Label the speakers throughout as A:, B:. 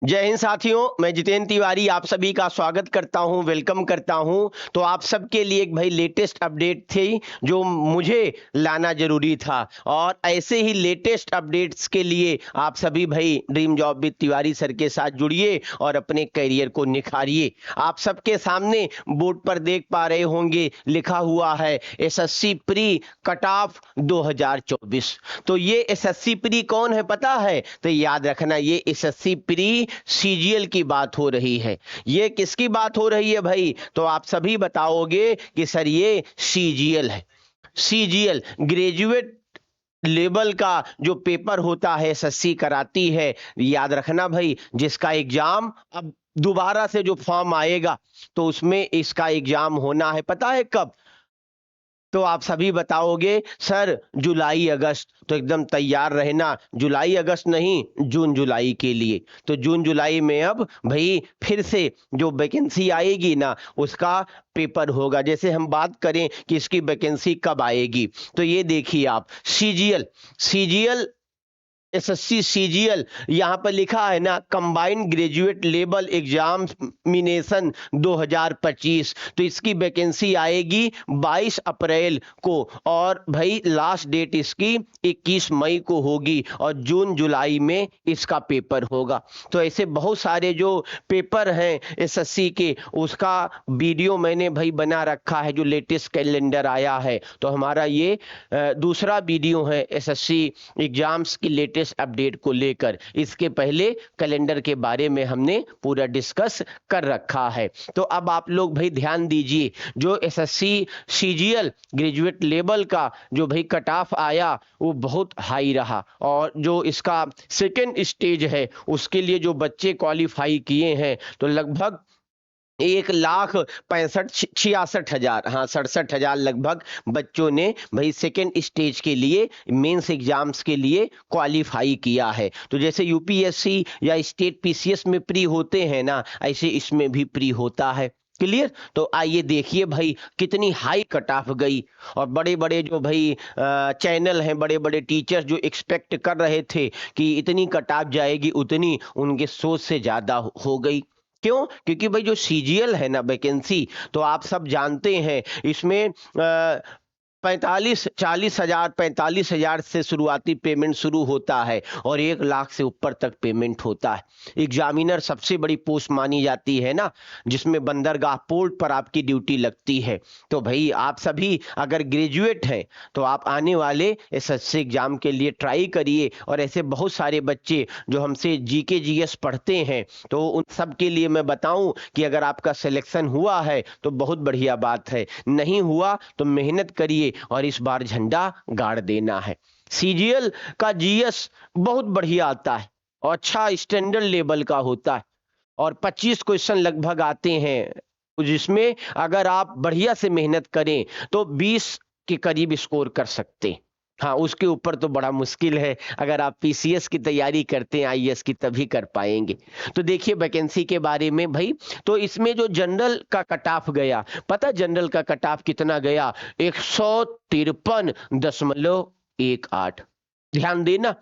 A: जय हिंद साथियों, मैं जितेंद्र तिवारी आप सभी का स्वागत करता हूं, वेलकम करता हूं। तो आप सबके लिए एक भाई लेटेस्ट अपडेट थी जो मुझे लाना जरूरी था, और ऐसे ही लेटेस्ट अपडेट्स के लिए आप सभी भाई dream job with Tiwari sir के साथ जुड़िए और अपने करियर को निखारिए। आप सबके सामने बोर्ड पर देख पा रहे होंगे, लिखा हुआ है एसएससी प्री कट ऑफ 2024। तो ये एसएससी प्री कौन है पता है? तो याद रखना, ये एसएससी प्री सीजीएल की बात हो रही है। ये किसकी बात हो रही है भाई? तो आप सभी बताओगे कि सर ये सीजीएल है। सीजीएल ग्रेजुएट लेवल का जो पेपर होता है एसएससी कराती है। याद रखना भाई, जिसका एग्जाम अब दोबारा से जो फॉर्म आएगा तो उसमें इसका एग्जाम होना है, पता है कब? तो आप सभी बताओगे सर जुलाई अगस्त। तो एकदम तैयार रहना, जुलाई अगस्त नहीं, जून जुलाई के लिए। तो जून जुलाई में अब भाई फिर से जो वैकेंसी आएगी ना, उसका पेपर होगा। जैसे हम बात करें कि इसकी वैकेंसी कब आएगी, तो ये देखिए आप, सीजीएल सीजीएल एसएससी सीजीएल यहां पर लिखा है ना, कंबाइंड ग्रेजुएट लेवल एग्जामिनेशन 2025। तो इसकी वैकेंसी आएगी 22 अप्रैल को, और भाई लास्ट डेट इसकी 21 मई को होगी, और जून जुलाई में इसका पेपर होगा। तो ऐसे बहुत सारे जो पेपर हैं एसएससी के, उसका वीडियो मैंने भाई बना रखा है, जो लेटेस्ट कैलेंडर आया है। तो हमारा ये दूसरा वीडियो है एसएससी एग्जाम्स की लेटेस्ट अपडेट को लेकर। इसके पहले कैलेंडर के बारे में हमने पूरा डिस्कस कर रखा है। तो अब आप लोग भाई ध्यान दीजिए, जो एसएससी सीजीएल ग्रेजुएट लेवल का जो भाई कट ऑफ आया वो बहुत हाई रहा, और जो इसका सेकेंड स्टेज है उसके लिए जो बच्चे क्वालिफाई किए हैं तो लगभग 1,65,66,हजार, हाँ 67,000 लगभग बच्चों ने भाई सेकेंड स्टेज के लिए मेंस एग्जाम्स के लिए क्वालिफाई किया है। तो जैसे यूपीएससी या स्टेट पीसीएस में प्री होते हैं ना, ऐसे इसमें भी प्री होता है। क्लियर? तो आइए देखिए भाई कितनी हाई कट ऑफ गई, और बड़े बड़े जो भाई चैनल हैं, बड़े बड़े टीचर्स जो एक्सपेक्ट कर रहे थे कि इतनी कट ऑफ जाएगी, उतनी उनके सोच से ज्यादा हो गई। क्यों? क्योंकि भाई जो सीजीएल है ना वैकेंसी, तो आप सब जानते हैं इसमें 45,000 से शुरुआती पेमेंट शुरू होता है, और 1 लाख से ऊपर तक पेमेंट होता है। एग्जामिनर सबसे बड़ी पोस्ट मानी जाती है ना, जिसमें बंदरगाह पोर्ट पर आपकी ड्यूटी लगती है। तो भाई आप सभी अगर ग्रेजुएट हैं तो आप आने वाले एसएससी एग्जाम के लिए ट्राई करिए। और ऐसे बहुत सारे बच्चे जो हमसे जीके जीएस पढ़ते हैं, तो उन सब के लिए मैं बताऊं कि अगर आपका सिलेक्शन हुआ है तो बहुत बढ़िया बात है, नहीं हुआ तो मेहनत करिए और इस बार झंडा गाड़ देना है। सीजीएल का जीएस बहुत बढ़िया आता है और अच्छा स्टैंडर्ड लेवल का होता है, और 25 क्वेश्चन लगभग आते हैं, जिसमें अगर आप बढ़िया से मेहनत करें तो 20 के करीब स्कोर कर सकते हैं। हाँ, उसके ऊपर तो बड़ा मुश्किल है, अगर आप पीसीएस की तैयारी करते हैं आईएएस की तभी कर पाएंगे। तो देखिए वैकेंसी के बारे में भाई, तो इसमें जो जनरल का कट ऑफ गया, पता जनरल का कट ऑफ कितना गया? 153.18। ध्यान देना,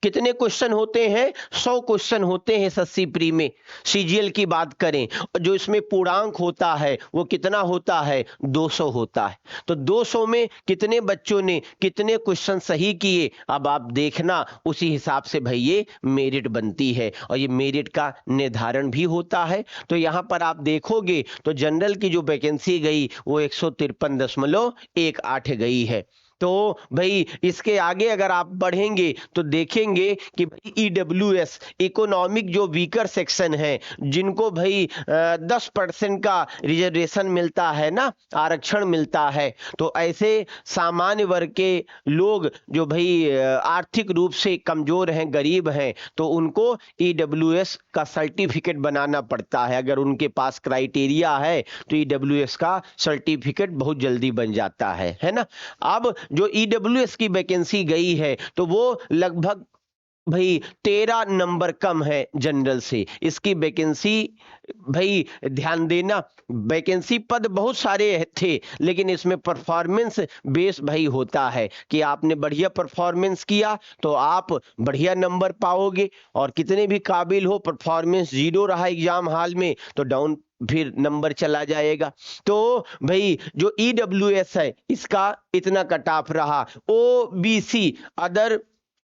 A: कितने क्वेश्चन होते हैं? 100 क्वेश्चन होते हैं एसएससी प्री में। सीजीएल की बात करें, और जो इसमें पूर्णांक होता है वो कितना होता है? 200 होता है। तो 200 में कितने बच्चों ने कितने क्वेश्चन सही किए, अब आप देखना, उसी हिसाब से भाई ये मेरिट बनती है, और ये मेरिट का निर्धारण भी होता है। तो यहां पर आप देखोगे तो जनरल की जो वैकेंसी गई वो 153.18 गई है। तो भाई इसके आगे अगर आप बढ़ेंगे तो देखेंगे कि भाई ईडब्ल्यूएस इकोनॉमिक जो वीकर सेक्शन है, जिनको भाई 10% का रिजर्वेशन मिलता है ना, आरक्षण मिलता है, तो ऐसे सामान्य वर्ग के लोग जो भाई आर्थिक रूप से कमजोर हैं, गरीब हैं, तो उनको ईडब्ल्यूएस का सर्टिफिकेट बनाना पड़ता है। अगर उनके पास क्राइटेरिया है तो ईडब्ल्यूएस का सर्टिफिकेट बहुत जल्दी बन जाता है ना। अब जो ईडब्ल्यूएस की वैकेंसी गई है तो वो लगभग भाई 13 नंबर कम है जनरल से। इसकी वैकेंसी भाई ध्यान देना, वैकेंसी पद बहुत सारे थे, लेकिन इसमें परफॉर्मेंस बेस भाई होता है कि आपने बढ़िया परफॉर्मेंस किया तो आप बढ़िया नंबर पाओगे, और कितने भी काबिल हो, परफॉर्मेंस जीरो रहा एग्जाम हाल में तो डाउन फिर नंबर चला जाएगा। तो भाई जो ईडब्ल्यूएस है इसका इतना कट ऑफ रहा। ओबीसी अदर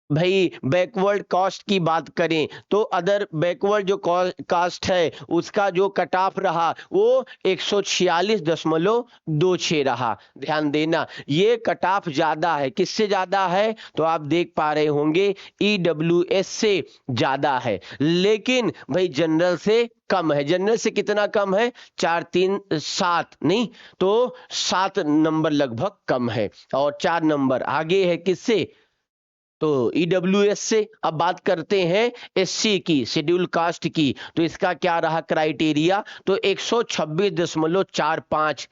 A: भाई बैकवर्ड कास्ट की बात करें तो अदर बैकवर्ड जो कास्ट है उसका जो कट ऑफ रहा वो 146.26 रहा। ध्यान देना, ये कट ऑफ ज्यादा है। किससे ज्यादा है तो आप देख पा रहे होंगे ईडब्ल्यूएस से ज्यादा है, लेकिन भाई जनरल से कम है। जनरल से कितना कम है? 4 3 7 नहीं तो 7 नंबर लगभग कम है, और 4 नंबर आगे है किससे? तो ईडब्ल्यूएस से। अब बात करते हैं एससी की, शेड्यूल कास्ट की, तो इसका क्या रहा क्राइटेरिया? तो 126.45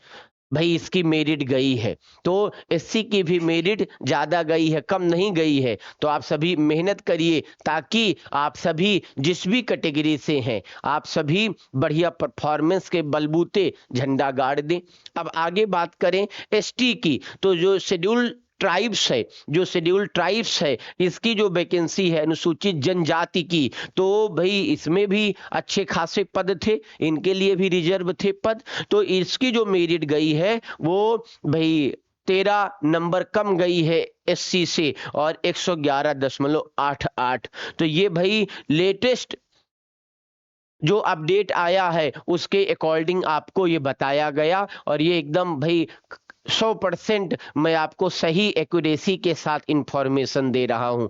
A: भाई इसकी मेरिट गई है। तो एससी की भी मेरिट ज्यादा गई है, कम नहीं गई है। तो आप सभी मेहनत करिए ताकि आप सभी जिस भी कैटेगरी से हैं आप सभी बढ़िया परफॉर्मेंस के बलबूते झंडा गाड़ दें। अब आगे बात करें एसटी की, तो जो शेड्यूल ट्राइब्स है, जो शेड्यूल ट्राइब्स है इसकी जो वैकेंसी है अनुसूचित जनजाति की, तो भाई इसमें भी अच्छे खासे पद थे, इनके लिए भी रिजर्व थे पद। तो इसकी जो मेरिट गई है वो भाई 13 नंबर कम गई है एससी से, और 111.88। तो ये भाई लेटेस्ट जो अपडेट आया है उसके अकॉर्डिंग आपको ये बताया गया, और ये एकदम भाई 100% मैं आपको सही एक्यूरेसी के साथ इंफॉर्मेशन दे रहा हूं।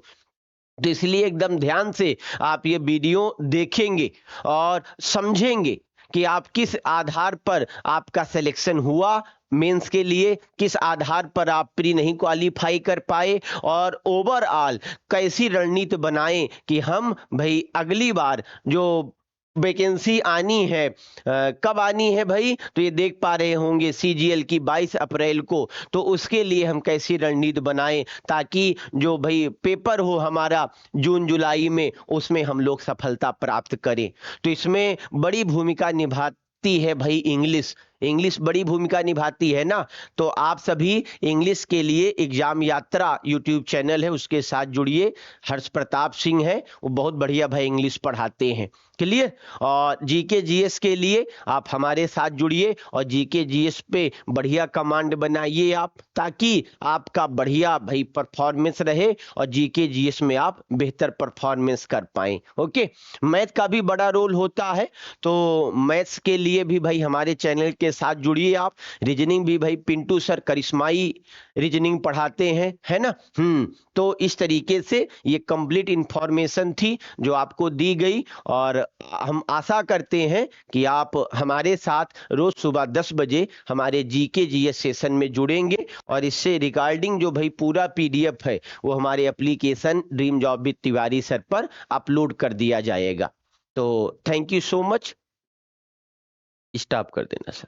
A: तो इसलिए एकदम ध्यान से आप ये वीडियो देखेंगे और समझेंगे कि आप किस आधार पर आपका सिलेक्शन हुआ मेंस के लिए, किस आधार पर आप प्री नहीं क्वालिफाई कर पाए, और ओवरऑल कैसी रणनीति बनाएं कि हम भाई अगली बार जो वैकेंसी आनी है कब आनी है भाई, तो ये देख पा रहे होंगे सीजीएल की 22 अप्रैल को, तो उसके लिए हम कैसी रणनीति बनाएं ताकि जो भाई पेपर हो हमारा जून जुलाई में उसमें हम लोग सफलता प्राप्त करें। तो इसमें बड़ी भूमिका निभाती है भाई इंग्लिश, इंग्लिश बड़ी भूमिका निभाती है ना। तो आप सभी इंग्लिश के लिए एग्जाम यात्रा यूट्यूब चैनल है उसके साथ जुड़िए। हर्ष प्रताप सिंह है, वो बहुत बढ़िया भाई इंग्लिश पढ़ाते हैं, क्लियर। और जीके जीएस के लिए आप हमारे साथ जुड़िए और जीके जीएस पे बढ़िया कमांड बनाइए आप, ताकि आपका बढ़िया भाई परफॉर्मेंस रहे और जीके जीएस में आप बेहतर परफॉर्मेंस कर पाएं। ओके, मैथ का भी बड़ा रोल होता है, तो मैथ्स के लिए भी भाई हमारे चैनल के साथ जुड़िए आप। रीजनिंग भी भाई पिंटू सर करिश्माई रीजनिंग पढ़ाते हैं, है ना। तो इस तरीके से ये कंप्लीट इंफॉर्मेशन थी जो आपको दी गई, और हम आशा करते हैं कि आप हमारे साथ रोज सुबह 10 बजे हमारे जीके जीएस सेशन में जुड़ेंगे, और इससे रिगार्डिंग जो भाई पूरा पीडीएफ है वो हमारे application dream job with Tiwari sir पर अपलोड कर दिया जाएगा। तो thank you so much, stop कर देना सर।